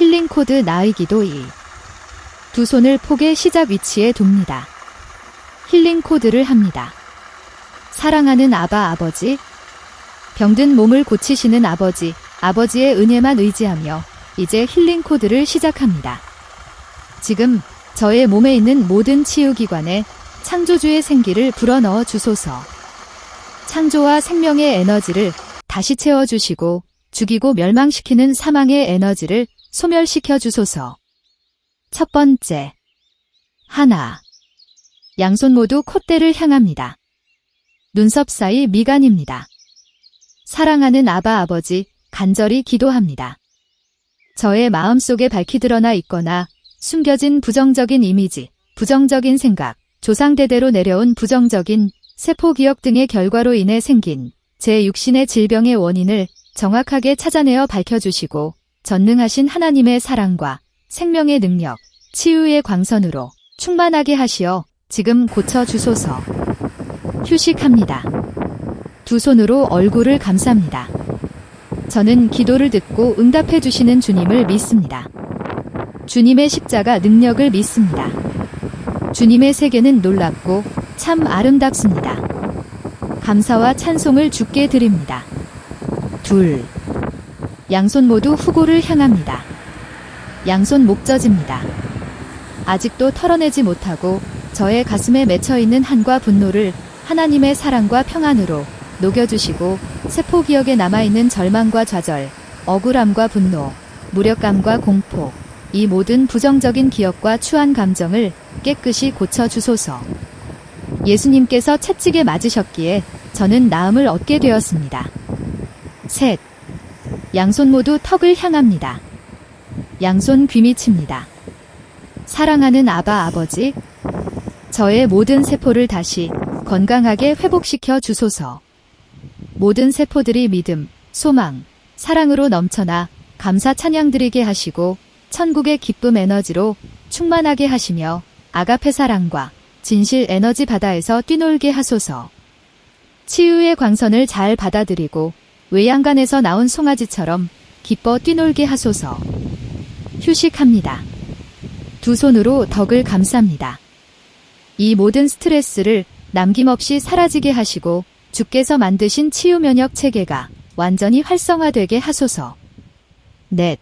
힐링 코드 나의 기도 2. 두 손을 폭의 시작 위치에 둡니다. 힐링 코드를 합니다. 사랑하는 아바 아버지, 병든 몸을 고치시는 아버지, 아버지의 은혜만 의지하며 이제 힐링 코드를 시작합니다. 지금 저의 몸에 있는 모든 치유기관에 창조주의 생기를 불어넣어 주소서. 창조와 생명의 에너지를 다시 채워주시고 죽이고 멸망시키는 사망의 에너지를 소멸시켜 주소서. 첫 번째, 하나. 양손 모두 콧대를 향합니다. 눈썹 사이 미간입니다. 사랑하는 아바 아버지, 간절히 기도합니다. 저의 마음속에 밝히 드러나 있거나 숨겨진 부정적인 이미지, 부정적인 생각, 조상대대로 내려온 부정적인 세포 기억 등의 결과로 인해 생긴 제 육신의 질병의 원인을 정확하게 찾아내어 밝혀주시고 전능하신 하나님의 사랑과 생명의 능력, 치유의 광선으로 충만하게 하시어 지금 고쳐주소서. 휴식합니다. 두 손으로 얼굴을 감쌉니다. 저는 기도를 듣고 응답해 주시는 주님을 믿습니다. 주님의 십자가 능력을 믿습니다. 주님의 세계는 놀랍고 참 아름답습니다. 감사와 찬송을 주께 드립니다. 둘. 양손 모두 후고를 향합니다. 양손 목젖입니다. 아직도 털어내지 못하고 저의 가슴에 맺혀있는 한과 분노를 하나님의 사랑과 평안으로 녹여주시고 세포 기억에 남아있는 절망과 좌절, 억울함과 분노, 무력감과 공포, 이 모든 부정적인 기억과 추한 감정을 깨끗이 고쳐주소서. 예수님께서 채찍에 맞으셨기에 저는 나음을 얻게 되었습니다. 셋. 양손 모두 턱을 향합니다. 양손 귀밑입니다. 사랑하는 아바 아버지, 저의 모든 세포를 다시 건강하게 회복시켜 주소서. 모든 세포들이 믿음, 소망, 사랑으로 넘쳐나 감사 찬양드리게 하시고 천국의 기쁨 에너지로 충만하게 하시며 아가페 사랑과 진실 에너지 바다에서 뛰놀게 하소서. 치유의 광선을 잘 받아들이고 외양간에서 나온 송아지처럼 기뻐 뛰놀게 하소서. 휴식합니다. 두 손으로 덕을 감쌉니다. 이 모든 스트레스를 남김없이 사라지게 하시고 주께서 만드신 치유 면역 체계가 완전히 활성화되게 하소서. 넷.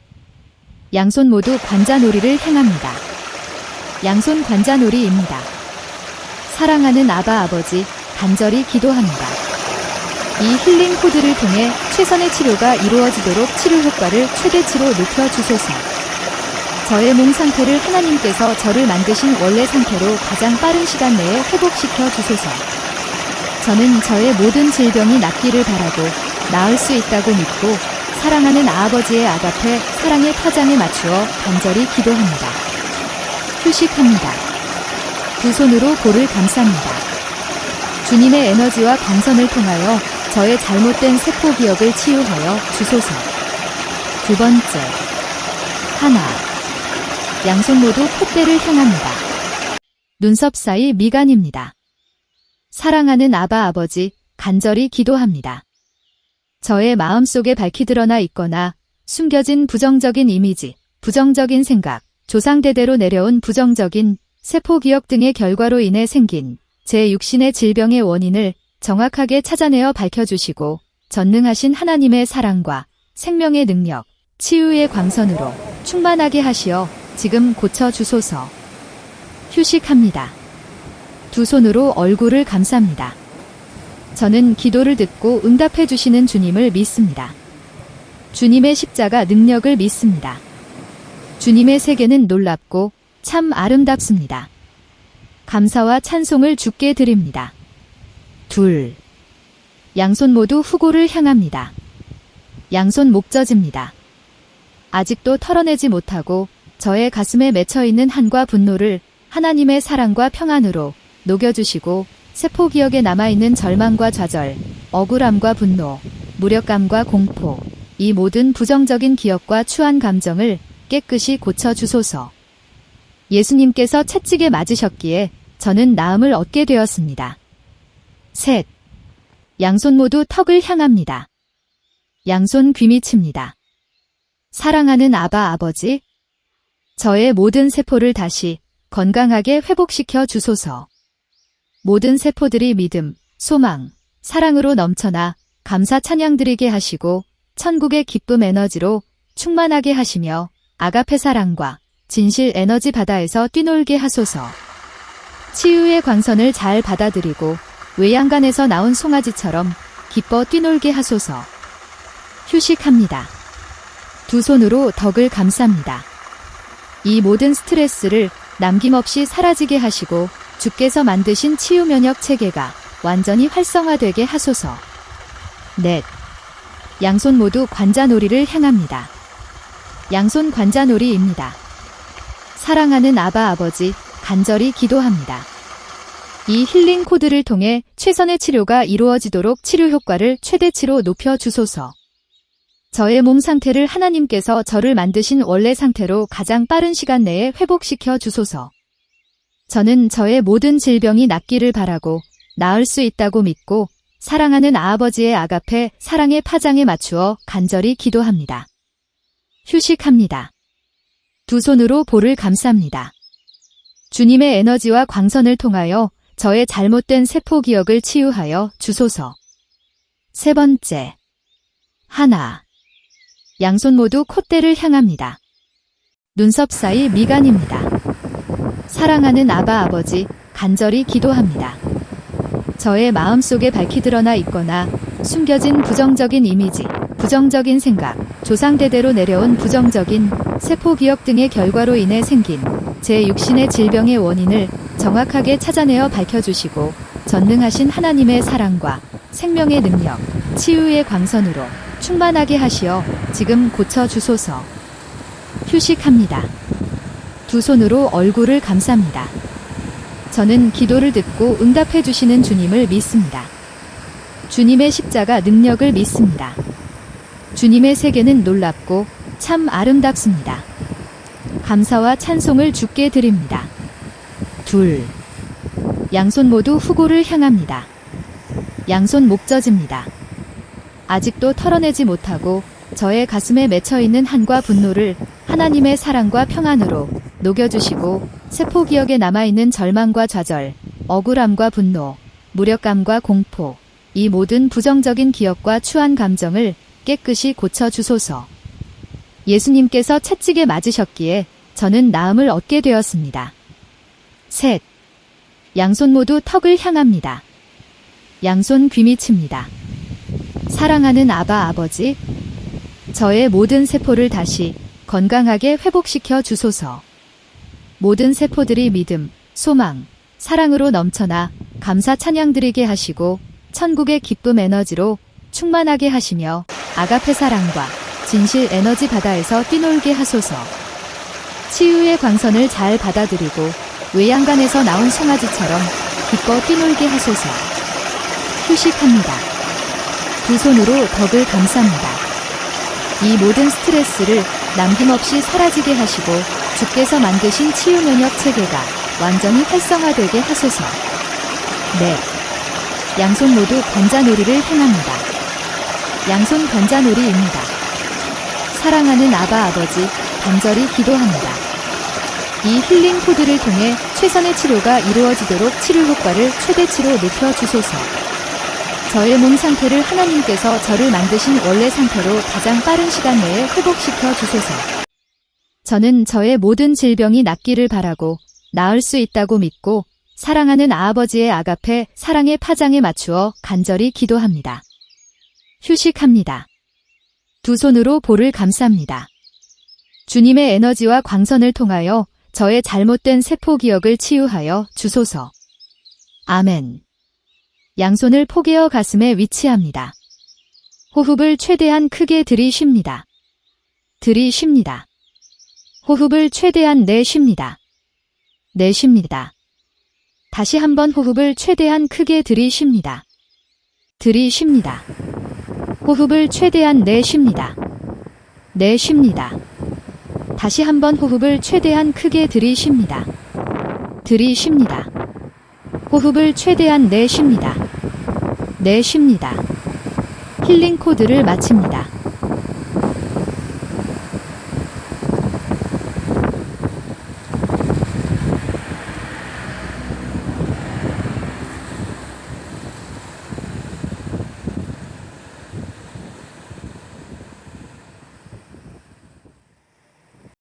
양손 모두 관자놀이를 향합니다. 양손 관자놀이입니다. 사랑하는 아바 아버지, 간절히 기도합니다. 이 힐링 코드를 통해 최선의 치료가 이루어지도록 치료 효과를 최대치로 높여주소서. 저의 몸 상태를 하나님께서 저를 만드신 원래 상태로 가장 빠른 시간 내에 회복시켜 주소서. 저는 저의 모든 질병이 낫기를 바라고 나을 수 있다고 믿고 사랑하는 아버지의 아가페 사랑의 파장에 맞추어 간절히 기도합니다. 휴식합니다. 두 손으로 볼을 감쌉니다. 주님의 에너지와 광선을 통하여 저의 잘못된 세포 기억을 치유하여 주소서. 두 번째, 하나. 양손 모두 콧대를 향합니다. 눈썹 사이 미간입니다. 사랑하는 아바 아버지, 간절히 기도합니다. 저의 마음속에 밝히 드러나 있거나 숨겨진 부정적인 이미지, 부정적인 생각, 조상대대로 내려온 부정적인 세포 기억 등의 결과로 인해 생긴 제 육신의 질병의 원인을 정확하게 찾아내어 밝혀주시고 전능하신 하나님의 사랑과 생명의 능력, 치유의 광선으로 충만하게 하시어 지금 고쳐주소서. 휴식합니다. 두 손으로 얼굴을 감쌉니다. 저는 기도를 듣고 응답해 주시는 주님을 믿습니다. 주님의 십자가 능력을 믿습니다. 주님의 세계는 놀랍고 참 아름답습니다. 감사와 찬송을 주께 드립니다. 둘. 양손 모두 후고를 향합니다. 양손 목젖입니다. 아직도 털어내지 못하고 저의 가슴에 맺혀있는 한과 분노를 하나님의 사랑과 평안으로 녹여주시고 세포 기억에 남아있는 절망과 좌절, 억울함과 분노, 무력감과 공포, 이 모든 부정적인 기억과 추한 감정을 깨끗이 고쳐주소서. 예수님께서 채찍에 맞으셨기에 저는 나음을 얻게 되었습니다. 셋. 양손 모두 턱을 향합니다. 양손 귀밑입니다. 사랑하는 아바 아버지, 저의 모든 세포를 다시 건강하게 회복시켜 주소서. 모든 세포들이 믿음, 소망, 사랑으로 넘쳐나 감사 찬양드리게 하시고 천국의 기쁨 에너지로 충만하게 하시며 아가페 사랑과 진실 에너지 바다에서 뛰놀게 하소서. 치유의 광선을 잘 받아들이고 외양간에서 나온 송아지처럼 기뻐 뛰놀게 하소서. 휴식합니다. 두 손으로 덕을 감쌉니다. 이 모든 스트레스를 남김없이 사라지게 하시고 주께서 만드신 치유 면역 체계가 완전히 활성화되게 하소서. 넷. 양손 모두 관자놀이를 향합니다. 양손 관자놀이입니다. 사랑하는 아바 아버지, 간절히 기도합니다. 이 힐링 코드를 통해 최선의 치료가 이루어지도록 치료 효과를 최대치로 높여 주소서. 저의 몸 상태를 하나님께서 저를 만드신 원래 상태로 가장 빠른 시간 내에 회복시켜 주소서. 저는 저의 모든 질병이 낫기를 바라고 나을 수 있다고 믿고 사랑하는 아버지의 아가페 사랑의 파장에 맞추어 간절히 기도합니다. 휴식합니다. 두 손으로 볼을 감쌉니다. 주님의 에너지와 광선을 통하여 저의 잘못된 세포 기억을 치유하여 주소서. 세 번째. 하나. 양손 모두 콧대를 향합니다. 눈썹 사이 미간입니다. 사랑하는 아바 아버지, 간절히 기도합니다. 저의 마음속에 밝히 드러나 있거나 숨겨진 부정적인 이미지, 부정적인 생각, 조상대대로 내려온 부정적인 세포 기억 등의 결과로 인해 생긴 제 육신의 질병의 원인을 정확하게 찾아내어 밝혀주시고 전능하신 하나님의 사랑과 생명의 능력, 치유의 광선으로 충만하게 하시어 지금 고쳐주소서. 휴식합니다. 두 손으로 얼굴을 감쌉니다. 저는 기도를 듣고 응답해 주시는 주님을 믿습니다. 주님의 십자가 능력을 믿습니다. 주님의 세계는 놀랍고 참 아름답습니다. 감사와 찬송을 주께 드립니다. 둘. 양손 모두 후고를 향합니다. 양손 목젖입니다. 아직도 털어내지 못하고 저의 가슴에 맺혀있는 한과 분노를 하나님의 사랑과 평안으로 녹여주시고 세포 기억에 남아있는 절망과 좌절, 억울함과 분노, 무력감과 공포, 이 모든 부정적인 기억과 추한 감정을 깨끗이 고쳐주소서. 예수님께서 채찍에 맞으셨기에 저는 나음을 얻게 되었습니다. 셋. 양손 모두 턱을 향합니다. 양손 귀밑입니다. 사랑하는 아바 아버지, 저의 모든 세포를 다시 건강하게 회복시켜 주소서. 모든 세포들이 믿음, 소망, 사랑으로 넘쳐나 감사 찬양드리게 하시고 천국의 기쁨 에너지로 충만하게 하시며 아가페 사랑과 진실 에너지 바다에서 뛰놀게 하소서. 치유의 광선을 잘 받아들이고 외양간에서 나온 송아지처럼 기뻐 뛰놀게 하소서. 휴식합니다. 두 손으로 덕을 감쌉니다. 이 모든 스트레스를 남김없이 사라지게 하시고 주께서 만드신 치유 면역 체계가 완전히 활성화되게 하소서. 네. 양손 모두 관자놀이를 행합니다. 양손 관자놀이입니다. 사랑하는 아바 아버지, 간절히 기도합니다. 이 힐링 코드를 통해 최선의 치료가 이루어지도록 치료 효과를 최대치로 높여 주소서. 저의 몸 상태를 하나님께서 저를 만드신 원래 상태로 가장 빠른 시간 내에 회복시켜 주소서. 저는 저의 모든 질병이 낫기를 바라고 나을 수 있다고 믿고 사랑하는 아버지의 아가페 사랑의 파장에 맞추어 간절히 기도합니다. 휴식합니다. 두 손으로 볼을 감쌉니다. 주님의 에너지와 광선을 통하여 저의 잘못된 세포 기억을 치유하여 주소서. 아멘. 양손을 포개어 가슴에 위치합니다. 호흡을 최대한 크게 들이쉽니다. 들이쉽니다. 호흡을 최대한 내쉽니다. 내쉽니다. 다시 한번 호흡을 최대한 크게 들이쉽니다. 들이쉽니다. 호흡을 최대한 내쉽니다. 내쉽니다. 다시 한번 호흡을 최대한 크게 들이쉽니다. 들이쉽니다. 호흡을 최대한 내쉽니다. 내쉽니다. 힐링 코드를 마칩니다.